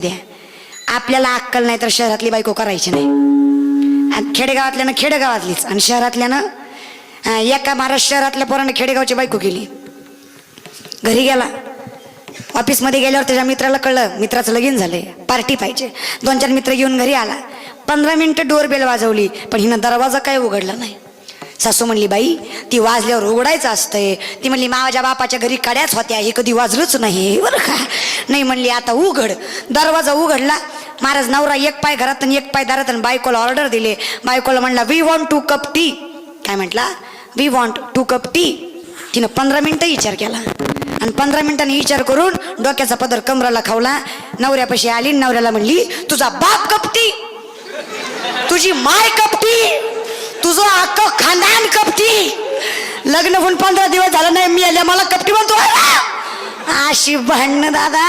द्या. आपल्याला अक्कल नाही तर शहरातली बायको करायची नाही. आणि खेडेगावातल्यानं खेडेगावातलीच आणि शहरातल्यानं एका महाराष्ट्र शहरातल्या पोरानं खेडेगावची बायको केली. घरी गेला, ऑफिसमध्ये गेल्यावर त्याच्या मित्राला कळलं मित्राचं लगीन झालंय, पार्टी पाहिजे. 2-4 मित्र घेऊन घरी आला. 15 मिनिटं डोरबेल वाजवली पण हिनं दरवाजा काय उघडला नाही. सासू म्हणली बाई ती वाजल्यावर उघडायचं असतंय. ती म्हणली माझ्या बापाच्या घरी कड्याच होत्या, हे कधी वाजलंच नाही बरं का. नाही म्हणली आता उघड. दरवाजा उघडला. महाराज नवरा एक पाय घरात आणि एक पाय दारात आणि बायकोला ऑर्डर दिले. बायकोला म्हणला वी वॉन्ट 2 कप टी. काय म्हटला? We want 2 cup tea. तिनं 15 मिनिटं विचार केला आणि 15 मिनिटांनी विचार करून डोक्याचा पदर कमराला खावला. नवऱ्यापाशी आली. नवऱ्याला म्हणली तुझा बाप कपटी, तुझी माय कपटी, तुझं अख्खं खानदान कपटी. लग्न होऊन 15 दिवस झालं नाही मी आल्या मला कपटी म्हणतो. अशी भांडणं दादा